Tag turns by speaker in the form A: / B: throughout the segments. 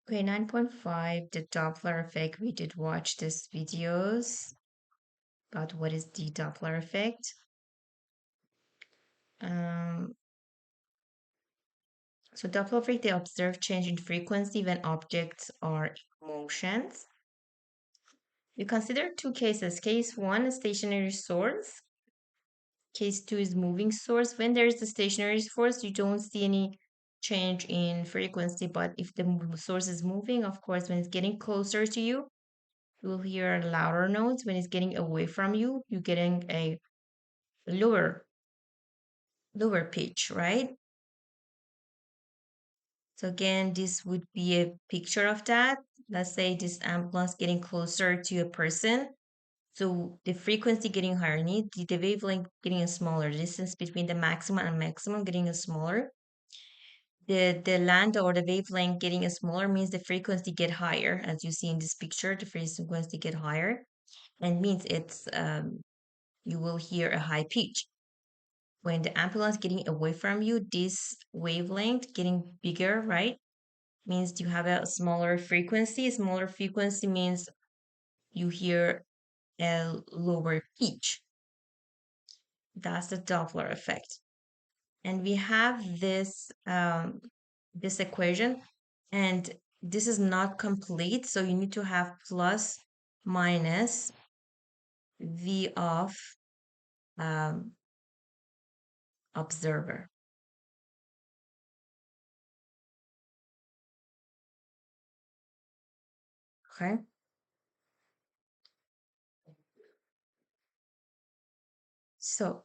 A: Okay, 9.5, the Doppler effect. We did watch these videos about what is the Doppler effect. Um, so Doppler effect, they observe change in frequency when objects are in motions. We consider two cases. Case one, a stationary source. Case two is moving source. When there is a stationary source, you don't see any change in frequency. But if the source is moving, of course, when it's getting closer to you, you will hear louder notes. When it's getting away from you, you're getting a lower lower pitch, right? So again, this would be a picture of that. Let's say this ambulance getting closer to a person. So the frequency getting higher, the wavelength getting a smaller, the distance between the maximum and maximum getting a smaller. The lambda or the wavelength getting a smaller means the frequency get higher. As you see in this picture, the frequency get higher and means it's you will hear a high pitch. When the ambulance getting away from you, this wavelength getting bigger, right? Means you have a smaller frequency. Smaller frequency means you hear a lower pitch. That's the Doppler effect. And we have this equation, and this is not complete, so you need to have plus minus V of um, observer. Okay. So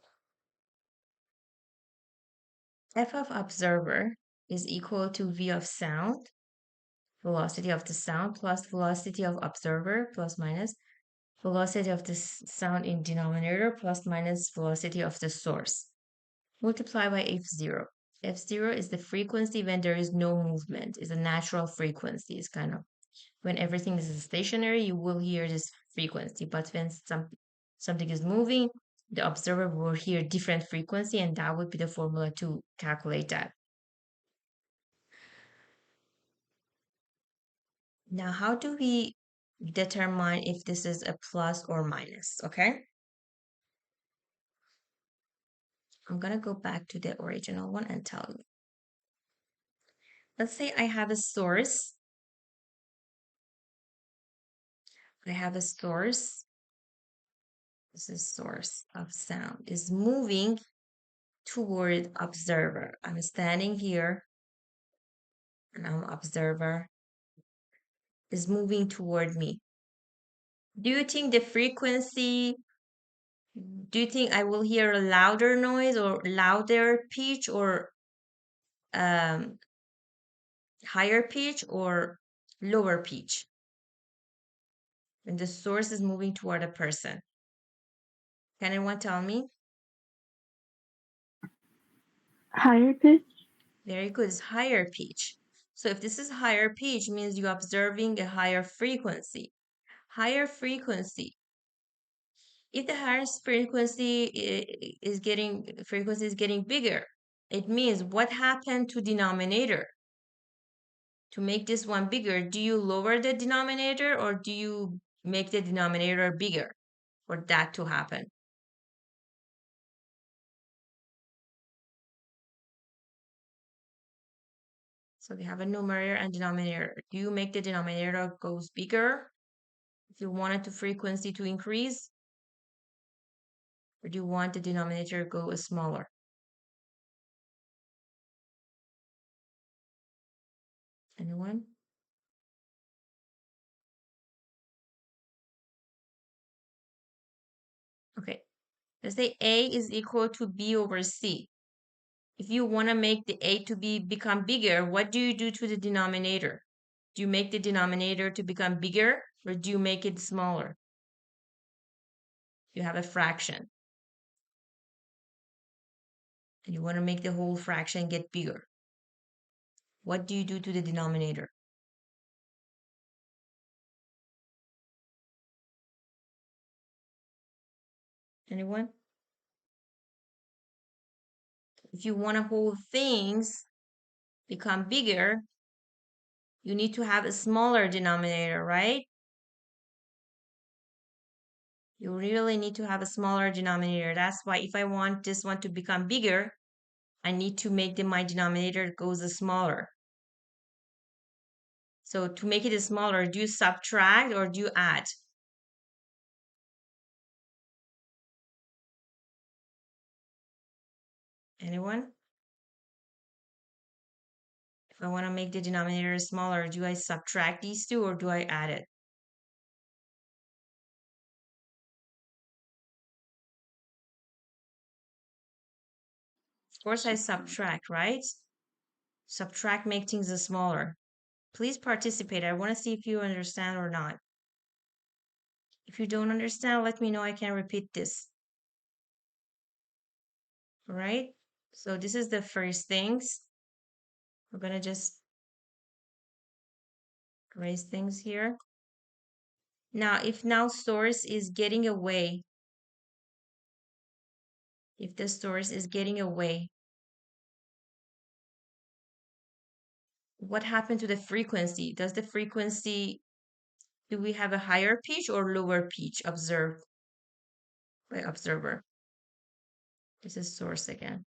A: F of observer is equal to V of sound, velocity of the sound, plus velocity of observer, plus minus velocity of the sound in denominator, plus minus velocity of the source. Multiply by F0. F0 is the frequency when there is no movement. It's a natural frequency. It's kind of when everything is stationary, you will hear this frequency. But when something is moving, the observer will hear different frequency, and that would be the formula to calculate that. Now, how do we determine if this is a plus or minus? Okay, I'm gonna go back to the original one and tell you. Let's say I have a source. I have a source. This is source of sound is moving toward observer. I'm standing here and I'm observer is moving toward me. Do you think the frequency, do you think I will hear a louder noise or louder pitch or um, higher pitch or lower pitch when the source is moving toward a person? Can anyone tell me?
B: Higher pitch?
A: Very good. It's higher pitch. So if this is higher pitch, means you're observing a higher frequency. Higher frequency. If the higher frequency is getting bigger, it means what happened to denominator? To make this one bigger, do you lower the denominator or do you make the denominator bigger for that to happen? So we have a numerator and denominator. Do you make the denominator goes bigger if you wanted the frequency to increase? Or do you want the denominator go smaller? Anyone? Okay. Let's say A is equal to B over C. If you want to make the A to be become bigger, what do you do to the denominator? Do you make the denominator to become bigger or do you make it smaller? You have a fraction and you want to make the whole fraction get bigger. What do you do to the denominator? Anyone? If you want to whole things become bigger, You need to have a smaller denominator, right? You really need to have a smaller denominator. That's why if I want this one to become bigger, I need to make my denominator goes smaller. So to make it smaller, do you subtract or do you add? Anyone? If I want to make the denominator smaller, do I subtract these two or do I add it? Of course, I subtract, right? Subtract make things smaller. Please participate. I want to see if you understand or not. If you don't understand, let me know. I can repeat this. All right? So this is the first things. We're going to just erase things here. Now, if now source is getting away, if the source is getting away, what happened to the frequency? Does the frequency, do we have a higher pitch or lower pitch observed by observer? This is source again.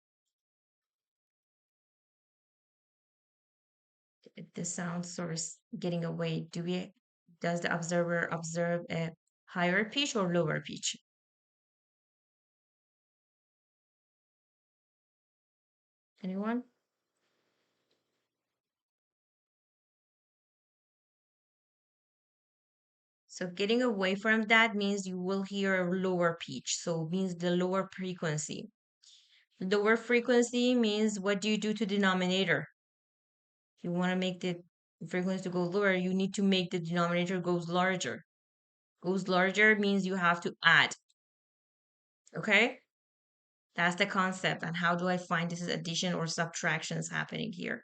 A: The sound source getting away, does the observer observe a higher pitch or lower pitch? Anyone? So getting away from that means you will hear a lower pitch. So it means the lower frequency. Lower frequency means what do you do to denominator? If you want to make the frequency to go lower, you need to make the denominator goes larger. Goes larger means you have to add. Okay? That's the concept. And how do I find this is addition or subtraction is happening here?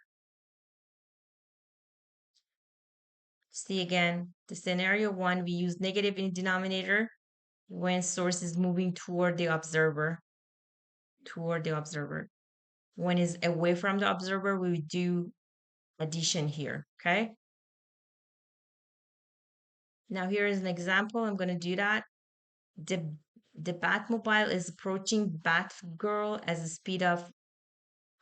A: See again, the scenario one, we use negative in denominator when source is moving toward the observer. Toward the observer. When it's away from the observer, we would do addition here, okay? Now here is an example. I'm going to do that. The, the Batmobile is approaching Batgirl as a speed of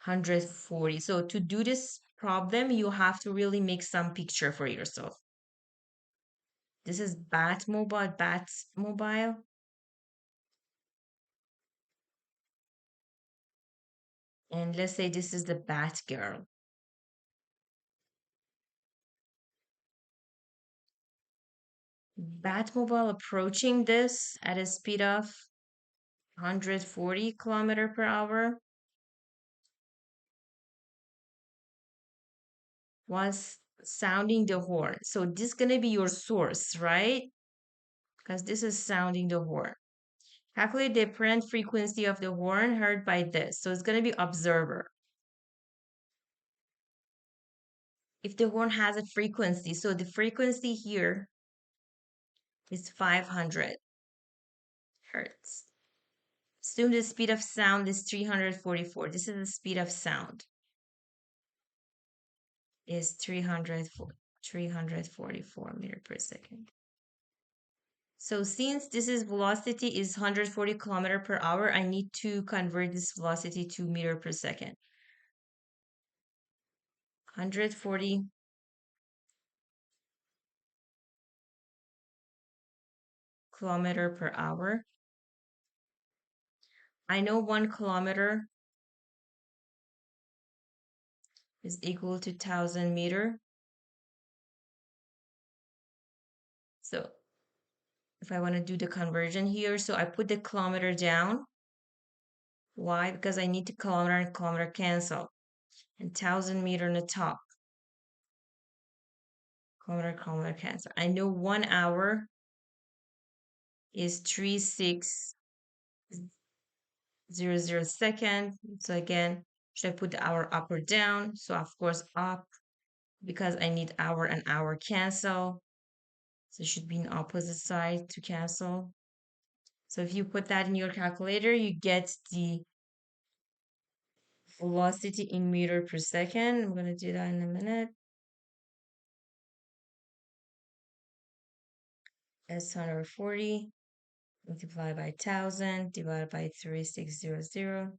A: 140. So to do this problem, you have to really make some picture for yourself. This is Batmobile. And let's say this is the Batgirl. Batmobile approaching this at a speed of 140 kilometer per hour was sounding the horn. So this is going to be your source, right? Because this is sounding the horn. Calculate the apparent frequency of the horn heard by this. So it's going to be observer. If the horn has a frequency, so the frequency here is 500 hertz. Assume the speed of sound is 344. This is the speed of sound. Is 344 meter per second. So since this is velocity is 140 kilometer per hour, I need to convert this velocity to meter per second. 140 kilometer per hour. I know 1 kilometer is equal to 1,000 meter. So if I want to do the conversion here, so I put the kilometer down. Why? Because I need to kilometer and kilometer cancel. And 1,000 meter on the top. Kilometer cancel. I know 1 hour is 3600 seconds. So again, should I put the hour up or down? So of course up, because I need hour and hour cancel. So it should be in opposite side to cancel. So if you put that in your calculator, you get the velocity in meter per second. I'm going to do that in a minute. is 140 multiplied by 1000 divided by 3600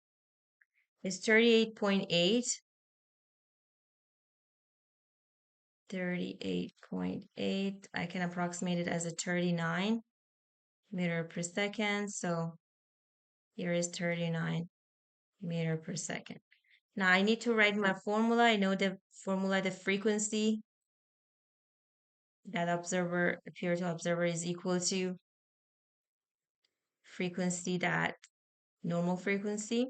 A: is 38.8. 38.8. I can approximate it as a 39 meter per second. So here is 39 meter per second. Now I need to write my formula. I know the formula, the frequency that observer appear to observer is equal to frequency that normal frequency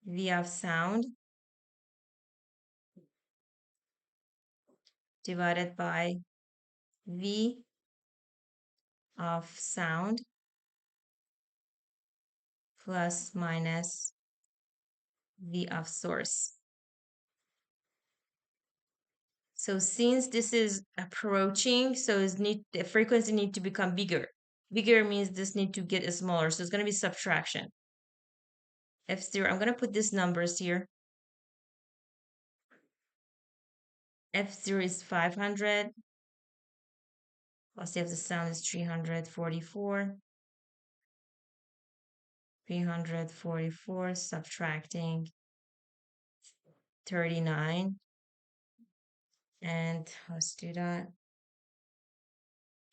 A: v of sound divided by v of sound plus minus v of source. So since this is approaching, so the frequency need to become bigger. Bigger means this need to get smaller. So it's going to be subtraction. F0, I'm going to put these numbers here. F0 is 500. Velocity of the sound is 344. 344 subtracting 39. And let's do that.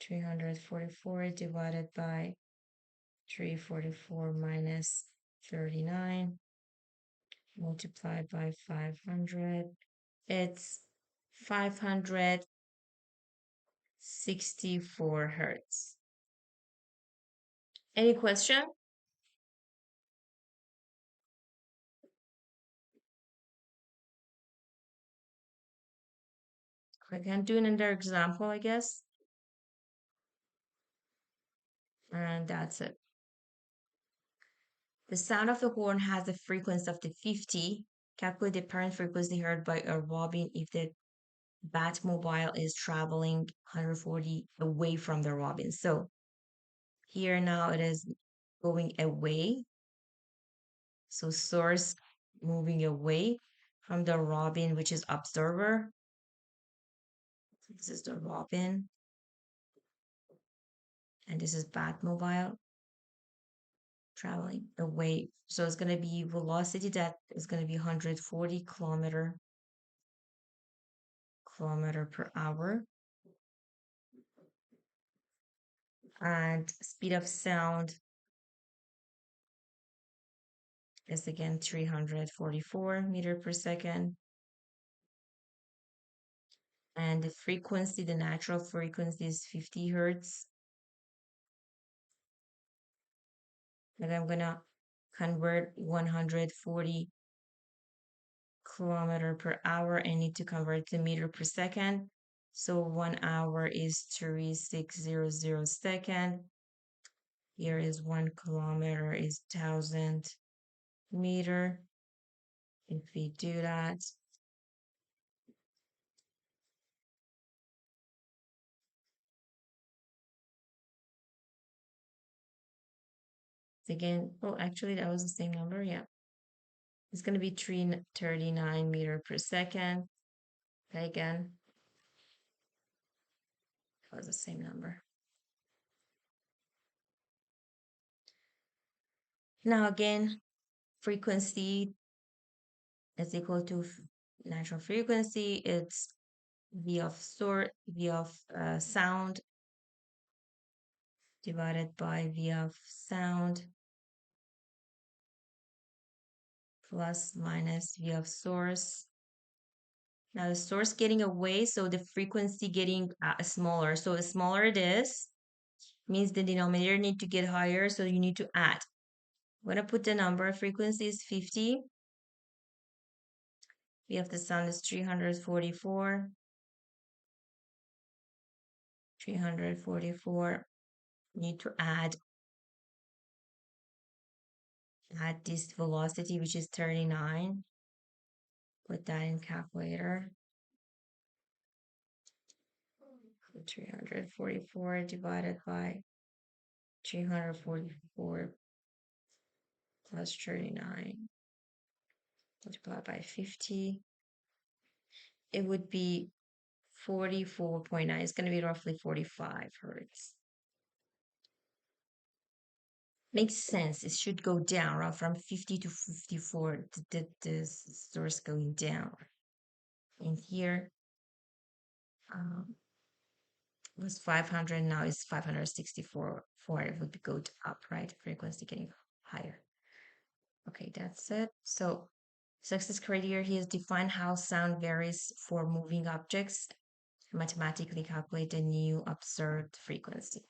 A: 344 divided by 344 minus 39 multiplied by 500. It's 564 hertz. Any question? I can do another example, I guess. And that's it. The sound of the horn has a frequency of the 50. Calculate the apparent frequency heard by a robin if the Batmobile is traveling 140 away from the robin. So here now it is going away. So source moving away from the robin, which is observer. This is the robin. And this is Batmobile traveling away. So it's going to be velocity that is going to be 140 kilometer per hour. And speed of sound is again 344 meter per second. And the frequency, the natural frequency is 50 hertz. And I'm gonna convert 140 kilometer per hour. I need to convert to meter per second. So 1 hour is 3600 second. Here is 1 kilometer is 1000 meter. If we do that, again, oh, actually that was the same number. Yeah. It's going to be 339 meter per second. Again, that was the same number. Now again, frequency is equal to natural frequency. It's V of sound divided by V of sound plus minus V of source. Now the source getting away, so the frequency getting smaller. So the smaller it is, means the denominator need to get higher, so you need to add. I'm gonna put the number frequency is 50. V of the sound is 344. 344. Need to add this velocity, which is 39. Put that in calculator. 344 divided by 344 plus 39 multiplied by 50. It would be 44.9. It's going to be roughly 45 hertz. Makes sense. It should go down, right? From 50 to 54. The source going down. And here um, was 500. Now it's 564. It would go up, right? Frequency getting higher. Okay, that's it. So success criteria here is define how sound varies for moving objects, mathematically calculate the new observed frequency.